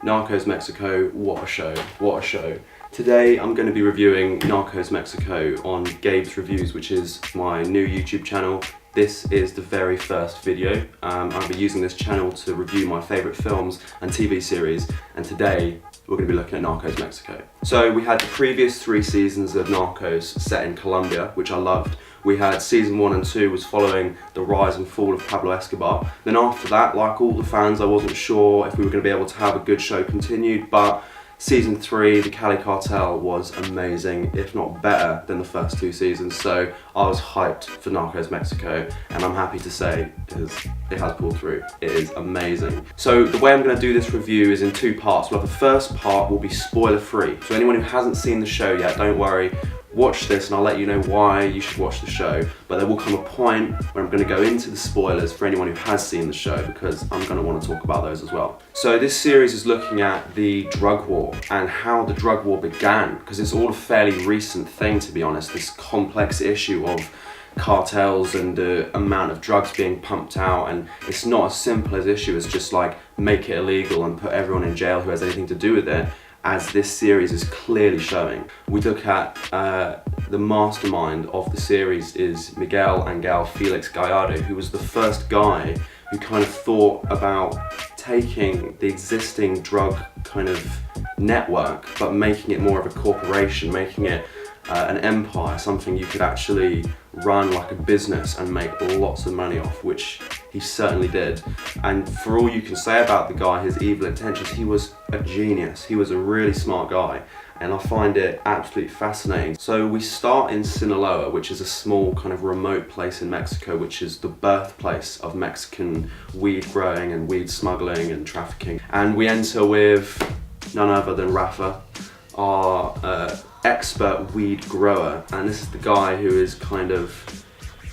Narcos Mexico, what a show, what a show. Today I'm going to be reviewing Narcos Mexico on Gabe's Reviews, which is my new YouTube channel. This is the very first video. I'll be using this channel to review my favourite films and TV series, and today we're going to be looking at Narcos Mexico. So we had the previous 3 seasons of Narcos set in Colombia, which I loved. We had season 1 and 2 was following the rise and fall of Pablo Escobar. Then after that, like all the fans, I wasn't sure if we were going to be able to have a good show continued, but season 3, the Cali Cartel, was amazing, if not better than the first 2 seasons. So I was hyped for Narcos Mexico, and I'm happy to say it has pulled through. It is amazing. So the way I'm going to do this review is in 2 parts. Well, the first part will be spoiler free. So anyone who hasn't seen the show yet, don't worry. Watch this and I'll let you know why you should watch the show, but there will come a point where I'm going to go into the spoilers for anyone who has seen the show, because I'm going to want to talk about those as well. So this series is looking at the drug war and how the drug war began, because it's all a fairly recent thing, to be honest, this complex issue of cartels and the amount of drugs being pumped out, and it's not as simple as issue as just like make it illegal and put everyone in jail who has anything to do with it, as this series is clearly showing. We look at the mastermind of the series is Miguel Angel Felix Gallardo, who was the first guy who kind of thought about taking the existing drug kind of network but making it more of a corporation, making it an empire, something you could actually run like a business and make lots of money off, which he certainly did. And for all you can say about the guy, his evil intentions, he was a genius. He was a really smart guy, and I find it absolutely fascinating. So we start in Sinaloa, which is a small kind of remote place in Mexico, which is the birthplace of Mexican weed growing and weed smuggling and trafficking. And we enter with none other than Rafa, our expert weed grower, and this is the guy who is kind of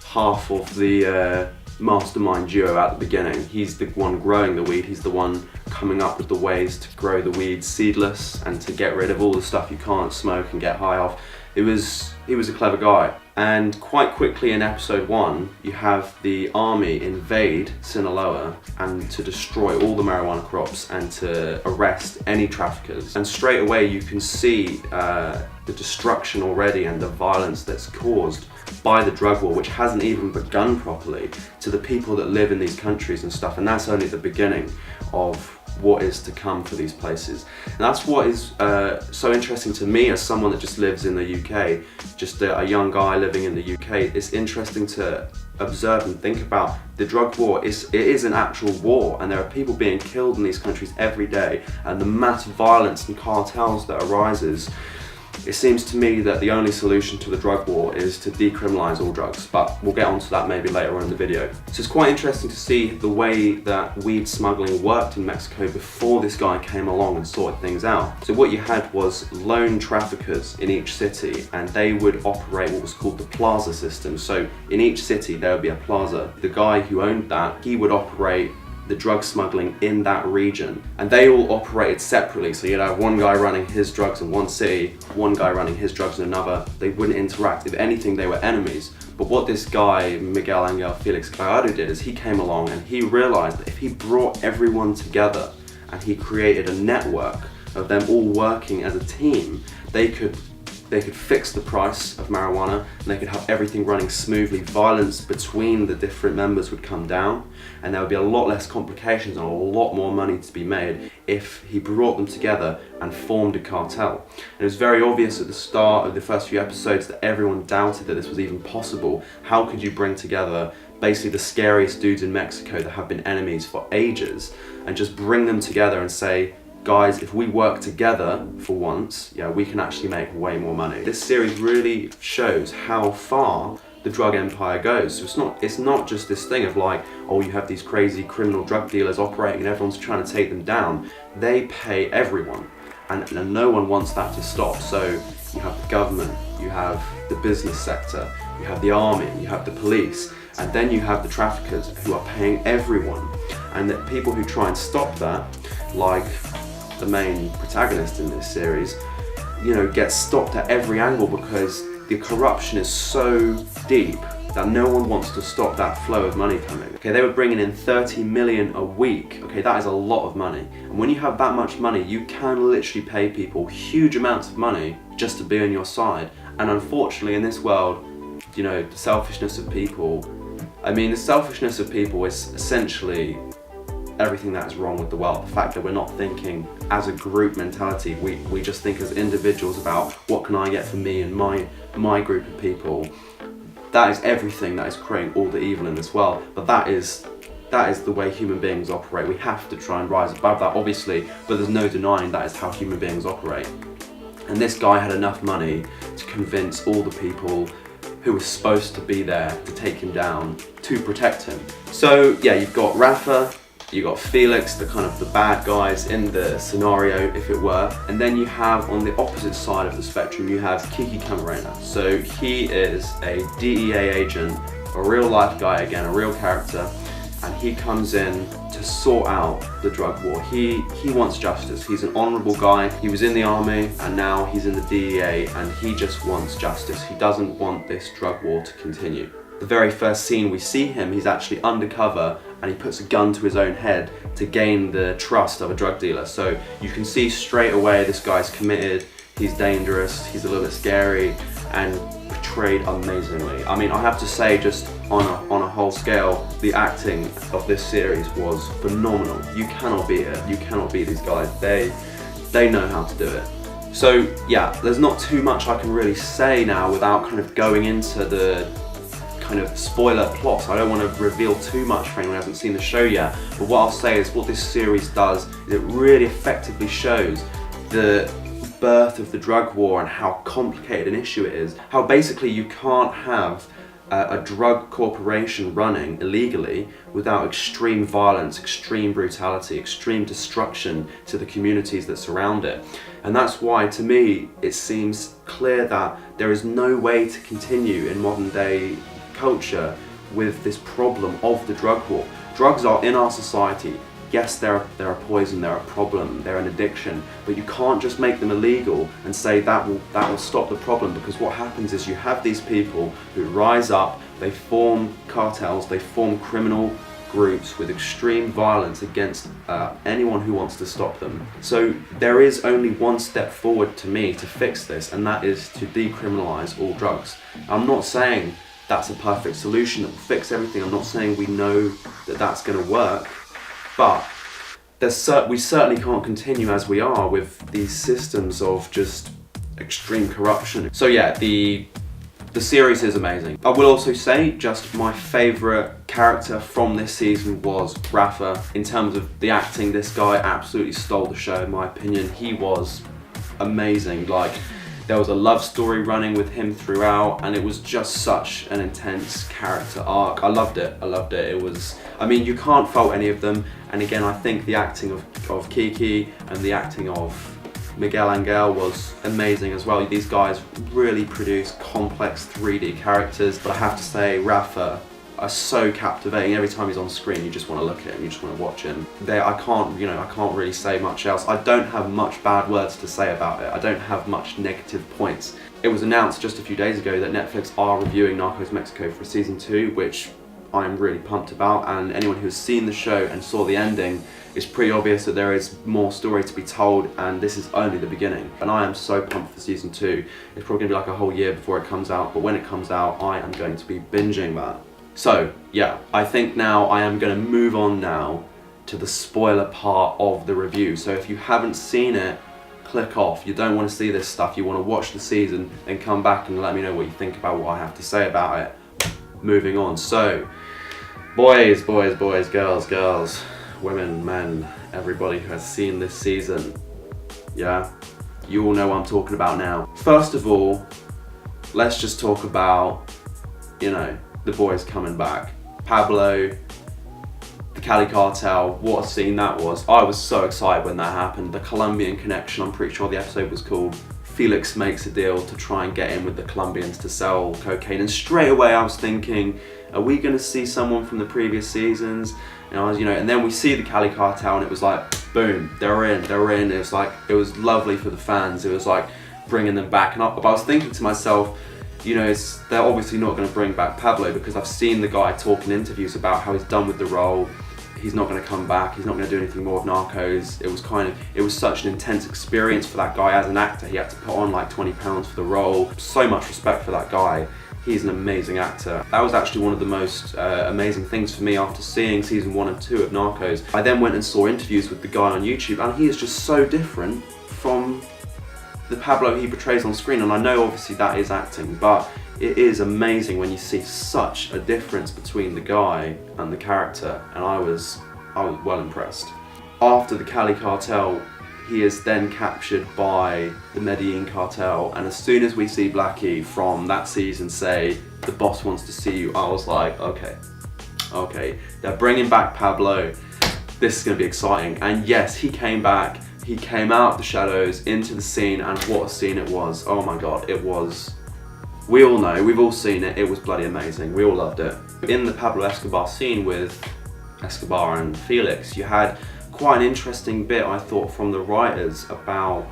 half of the mastermind duo at the beginning. He's the one growing the weed, he's the one coming up with the ways to grow the weed seedless and to get rid of all the stuff you can't smoke and get high off. He was a clever guy. And quite quickly in episode 1, you have the army invade Sinaloa and to destroy all the marijuana crops and to arrest any traffickers. And straight away you can see the destruction already and the violence that's caused by the drug war, which hasn't even begun properly, to the people that live in these countries and stuff. And that's only the beginning of what is to come for these places. And that's what is so interesting to me as someone that just lives in the UK, just a young guy living in the UK. It's interesting to observe and think about the drug war. It is an actual war, and there are people being killed in these countries every day, and the mass violence and cartels that arises. It seems to me that the only solution to the drug war is to decriminalise all drugs, but we'll get onto that maybe later on in the video. So it's quite interesting to see the way that weed smuggling worked in Mexico before this guy came along and sorted things out. So what you had was lone traffickers in each city, and they would operate what was called the plaza system. So in each city there would be a plaza. The guy who owned that, he would operate the drug smuggling in that region, and they all operated separately. So you'd have one guy running his drugs in one city, one guy running his drugs in another. They wouldn't interact. If anything, they were enemies. But what this guy, Miguel Angel Felix Gallardo, did is he came along and he realized that if he brought everyone together and he created a network of them all working as a team, they could fix the price of marijuana, and they could have everything running smoothly. Violence between the different members would come down, and there would be a lot less complications and a lot more money to be made if he brought them together and formed a cartel. And it was very obvious at the start of the first few episodes that everyone doubted that this was even possible. How could you bring together basically the scariest dudes in Mexico that have been enemies for ages and just bring them together and say, guys, if we work together for once, yeah, we can actually make way more money. This series really shows how far the drug empire goes. So it's not just this thing of like, oh, you have these crazy criminal drug dealers operating and everyone's trying to take them down. They pay everyone, and no one wants that to stop. So you have the government, you have the business sector, you have the army, you have the police, and then you have the traffickers who are paying everyone. And the people who try and stop that, like the main protagonist in this series, you know, gets stopped at every angle because the corruption is so deep that no one wants to stop that flow of money coming. Okay, they were bringing in 30 million a week. Okay, that is a lot of money. And when you have that much money, you can literally pay people huge amounts of money just to be on your side. And unfortunately in this world, you know, the selfishness of people, the selfishness of people is essentially everything that is wrong with the world. The fact that we're not thinking as a group mentality, we just think as individuals about what can I get for me and my group of people. That is everything that is creating all the evil in this world. But that is the way human beings operate. We have to try and rise above that, obviously, but there's no denying that is how human beings operate. And this guy had enough money to convince all the people who were supposed to be there to take him down, to protect him. So yeah, you've got Rafa, you got Felix, the kind of the bad guys in the scenario, if it were, and then you have on the opposite side of the spectrum, you have Kiki Camarena. So he is a DEA agent, a real life guy again, a real character, and he comes in to sort out the drug war. He wants justice. He's an honourable guy. He was in the army and now he's in the DEA and he just wants justice. He doesn't want this drug war to continue. The very first scene we see him, he's actually undercover and he puts a gun to his own head to gain the trust of a drug dealer. So you can see straight away this guy's committed, he's dangerous, he's a little bit scary and portrayed amazingly. I mean, I have to say, just on a whole scale, the acting of this series was phenomenal. You cannot beat it. You cannot beat these guys. They know how to do it. So yeah, there's not too much I can really say now without kind of going into the kind of spoiler plots. I don't want to reveal too much for anyone who hasn't seen the show yet, but what I'll say is what this series does is it really effectively shows the birth of the drug war and how complicated an issue it is. How basically you can't have a drug corporation running illegally without extreme violence, extreme brutality, extreme destruction to the communities that surround it. And that's why, to me, it seems clear that there is no way to continue in modern day culture with this problem of the drug war. Drugs are in our society. Yes, they're a poison, they're a problem, they're an addiction, but you can't just make them illegal and say that will stop the problem, because what happens is you have these people who rise up, they form cartels, they form criminal groups with extreme violence against anyone who wants to stop them. So there is only one step forward to me to fix this, and that is to decriminalise all drugs. I'm not saying that's a perfect solution that will fix everything. I'm not saying we know that that's going to work. But we certainly can't continue as we are with these systems of just extreme corruption. So yeah, the series is amazing. I will also say just my favourite character from this season was Rafa. In terms of the acting, this guy absolutely stole the show in my opinion. He was amazing. Like, there was a love story running with him throughout and it was just such an intense character arc. I loved it. It was, you can't fault any of them. And again, I think the acting of Kiki and the acting of Miguel Angel was amazing as well. These guys really produce complex 3D characters, but I have to say Rafa are so captivating. Every time he's on screen, you just want to look at him, you just want to watch him. I can't really say much else. I don't have much bad words to say about it. I don't have much negative points. It was announced just a few days ago that Netflix are reviewing Narcos Mexico for season 2, which I'm really pumped about, and anyone who's seen the show and saw the ending, it's pretty obvious that there is more story to be told, and this is only the beginning. And I am so pumped for season 2. It's probably gonna be like a whole year before it comes out, but when it comes out, I am going to be binging that. So yeah, I think now I am going to move on now to the spoiler part of the review. So if you haven't seen it, click off. You don't want to see this stuff. You want to watch the season, then come back and let me know what you think about what I have to say about it. Moving on. So, boys, girls, women, men, everybody who has seen this season, yeah, you all know what I'm talking about now. First of all, let's just talk about, the boys coming back. Pablo, the Cali cartel, what a scene that was. I was so excited when that happened. The Colombian connection, I'm pretty sure the episode was called. Felix makes a deal to try and get in with the Colombians to sell cocaine, and straight away I was thinking, are we gonna see someone from the previous seasons? And then we see the Cali cartel and it was like, boom, they're in. It was lovely for the fans. It was like bringing them back. And I was thinking to myself, they're obviously not going to bring back Pablo, because I've seen the guy talk in interviews about how he's done with the role. He's not going to come back. He's not going to do anything more with Narcos. It was such an intense experience for that guy as an actor. He had to put on like 20 pounds for the role. So much respect for that guy. He's an amazing actor. That was actually one of the most amazing things for me after seeing season 1 and 2 of Narcos. I then went and saw interviews with the guy on YouTube, and he is just so different from the Pablo he portrays on screen. And I know obviously that is acting, but it is amazing when you see such a difference between the guy and the character, and I was well impressed. After the Cali cartel, he is then captured by the Medellin cartel, and as soon as we see Blackie from that season say, "The boss wants to see you," I was like, okay, they're bringing back Pablo. This is going to be exciting. And yes, he came back. He came out of the shadows into the scene, and what a scene it was. Oh my God, it was. We all know, we've all seen it, it was bloody amazing. We all loved it. In the Pablo Escobar scene with Escobar and Felix, you had quite an interesting bit, I thought, from the writers about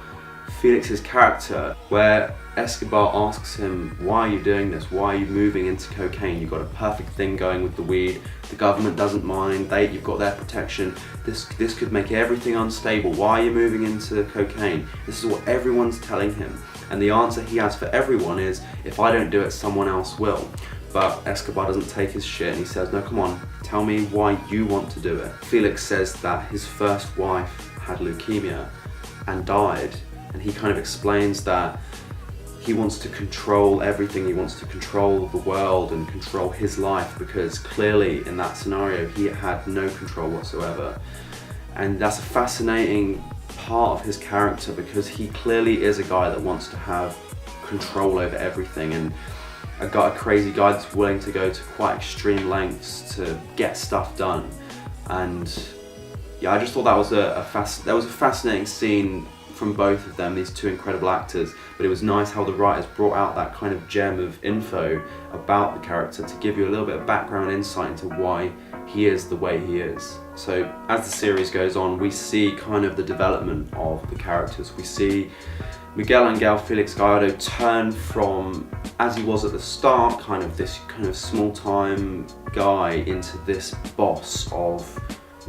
Felix's character, where Escobar asks him, "Why are you doing this? Why are you moving into cocaine? You've got a perfect thing going with the weed. The government doesn't mind. You've got their protection. This could make everything unstable. Why are you moving into cocaine?" This is what everyone's telling him. And the answer he has for everyone is, "If I don't do it, someone else will." But Escobar doesn't take his shit, and he says, "No, come on, tell me why you want to do it." Felix says that his first wife had leukemia and died, and he kind of explains that he wants to control everything. He wants to control the world and control his life, because clearly in that scenario he had no control whatsoever. And that's a fascinating part of his character, because he clearly is a guy that wants to have control over everything, and a crazy guy that's willing to go to quite extreme lengths to get stuff done. And yeah, I just thought that was a fascinating scene from both of them, these two incredible actors. But it was nice how the writers brought out that kind of gem of info about the character to give you a little bit of background insight into why he is the way he is. So as the series goes on, we see kind of the development of the characters. We see Miguel Angel Felix Gallardo turn from, as he was at the start, kind of this kind of small-time guy, into this boss of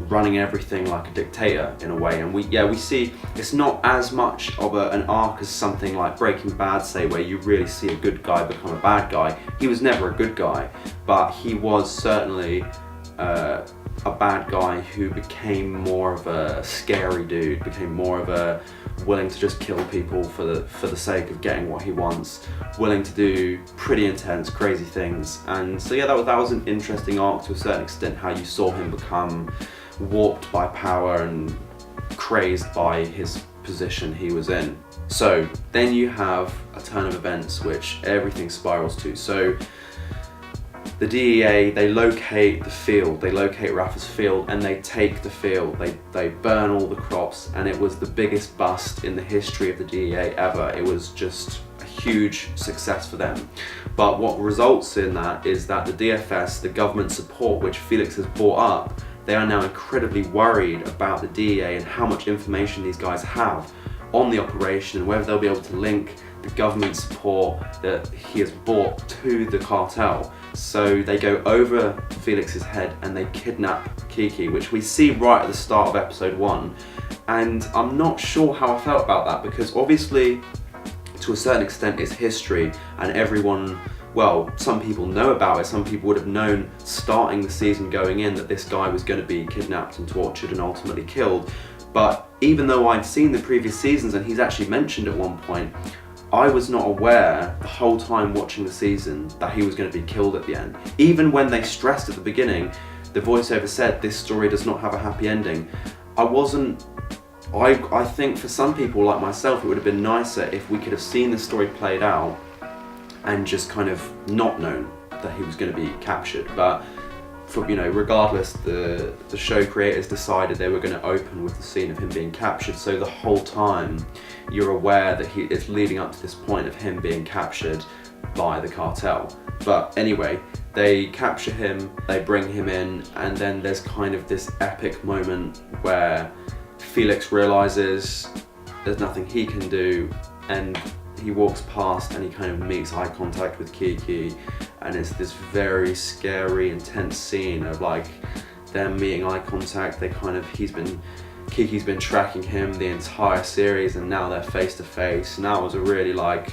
running everything like a dictator in a way. And we see it's not as much of an arc as something like Breaking Bad, say, where you really see a good guy become a bad guy. He was never a good guy, but he was certainly a bad guy who became more of a scary dude, became more of a willing to just kill people for the sake of getting what he wants, willing to do pretty intense, crazy things. And so yeah, that was an interesting arc to a certain extent, how you saw him become warped by power and crazed by his position he was in. So then you have a turn of events which everything spirals to. So the DEA, they locate the field, they locate Rafa's field, and they take the field, they burn all the crops, and it was the biggest bust in the history of the DEA ever. It was just a huge success for them. But what results in that is that the DFS, the government support which Felix has brought up, they are now incredibly worried about the DEA and how much information these guys have on the operation, and whether they'll be able to link the government support that he has brought to the cartel. So they go over Felix's head and they kidnap Kiki, which we see right at the start of episode 1. And I'm not sure how I felt about that, because obviously to a certain extent it's history, and everyone, well, some people know about it. Some people would have known starting the season going in that this guy was going to be kidnapped and tortured and ultimately killed. But even though I'd seen the previous seasons and he's actually mentioned at one point, I was not aware the whole time watching the season that he was going to be killed at the end. Even when they stressed at the beginning, the voiceover said this story does not have a happy ending. I think for some people like myself, it would have been nicer if we could have seen the story played out and just kind of not known that he was going to be captured. But for, you know, regardless, the show creators decided they were going to open with the scene of him being captured, so the whole time you're aware that it's leading up to this point of him being captured by the cartel. But anyway, they capture him, they bring him in, and then there's kind of this epic moment where Felix realizes there's nothing he can do, and he walks past and he kind of makes eye contact with Kiki, and it's this very scary, intense scene of like them meeting eye contact. Kiki's been tracking him the entire series, and now they're face to face, and that was a really like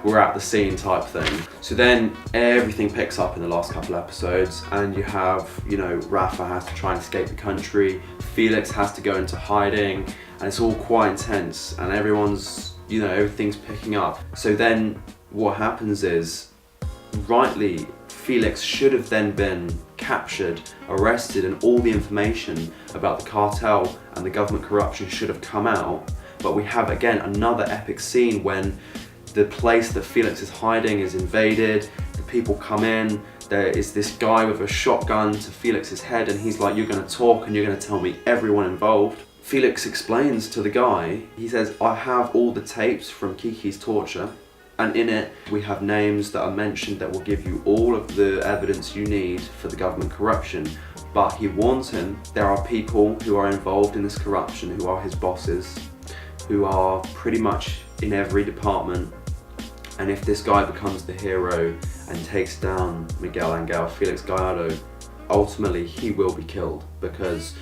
we're at the scene type thing. So then everything picks up in the last couple episodes, and you have, you know, Rafa has to try and escape the country, Felix has to go into hiding, and it's all quite intense, and everyone's, you know, everything's picking up. So then what happens is, rightly, Felix should have then been captured, arrested, and all the information about the cartel and the government corruption should have come out. But we have again another epic scene when the place that Felix is hiding is invaded, the people come in, there is this guy with a shotgun to Felix's head, and he's like, you're gonna talk and you're gonna tell me everyone involved. Felix explains to the guy, he says, I have all the tapes from Kiki's torture, and in it we have names that are mentioned that will give you all of the evidence you need for the government corruption. But he warns him, there are people who are involved in this corruption, who are his bosses, who are pretty much in every department, and if this guy becomes the hero and takes down Miguel Angel, Felix Gallardo, ultimately he will be killed, because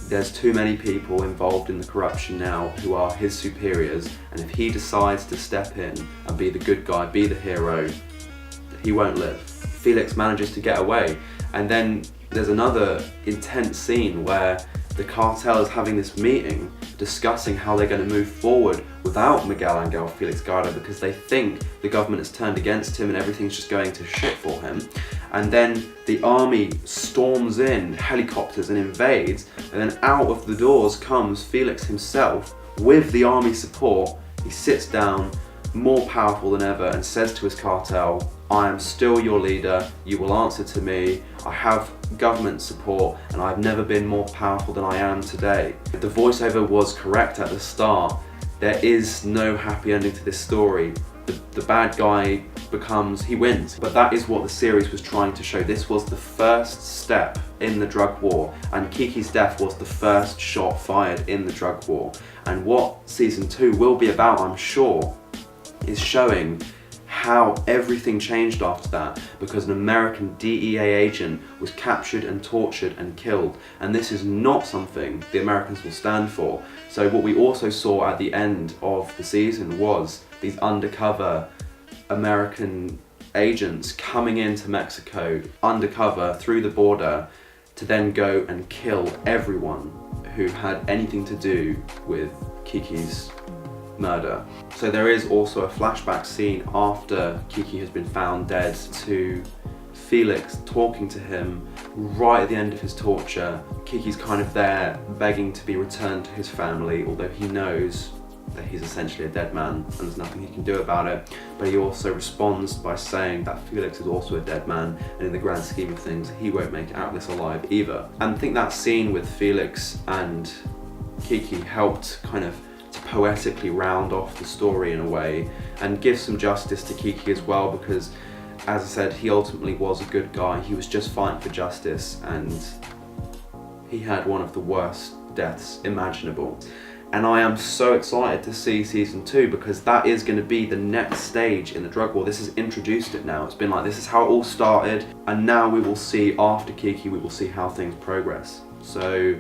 there's too many people involved in the corruption now who are his superiors, and if he decides to step in and be the good guy, be the hero, he won't live. Felix manages to get away, and then there's another intense scene where the cartel is having this meeting discussing how they're going to move forward without Miguel Angel Felix Gallardo, because they think the government has turned against him and everything's just going to shit for him. And then the army storms in helicopters and invades, and then out of the doors comes Felix himself with the army support. He sits down, more powerful than ever, and says to his cartel, I am still your leader, you will answer to me, I have government support, and I've never been more powerful than I am today. The voiceover was correct at the start. There is no happy ending to this story. The bad guy he wins. But that is what the series was trying to show. This was the first step in the drug war, and Kiki's death was the first shot fired in the drug war. And what season 2 will be about, I'm sure, is showing how everything changed after that, because an American DEA agent was captured and tortured and killed, and this is not something the Americans will stand for. So what we also saw at the end of the season was these undercover American agents coming into Mexico undercover through the border to then go and kill everyone who had anything to do with Kiki's murder. So there is also a flashback scene after Kiki has been found dead to Felix talking to him right at the end of his torture. Kiki's kind of there begging to be returned to his family, although he knows that he's essentially a dead man and there's nothing he can do about it. But he also responds by saying that Felix is also a dead man, and in the grand scheme of things he won't make it out of this alive either. And I think that scene with Felix and Kiki helped kind of to poetically round off the story in a way and give some justice to Kiki as well, because as I said, he ultimately was a good guy. He was just fighting for justice, and he had one of the worst deaths imaginable. And I am so excited to see season 2, because that is going to be the next stage in the drug war. This has introduced it now. It's been like, this is how it all started, and now we will see, after Kiki, we will see how things progress. So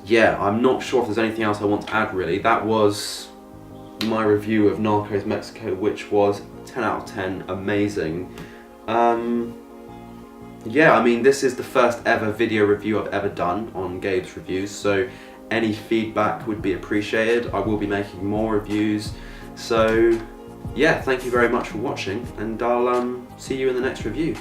yeah, I'm not sure if there's anything else I want to add really. That was my review of Narcos Mexico, which was 10 out of 10, amazing. Yeah, I mean, this is the first ever video review I've ever done on Gabe's Reviews, so any feedback would be appreciated. I will be making more reviews. So yeah, thank you very much for watching, and I'll see you in the next review.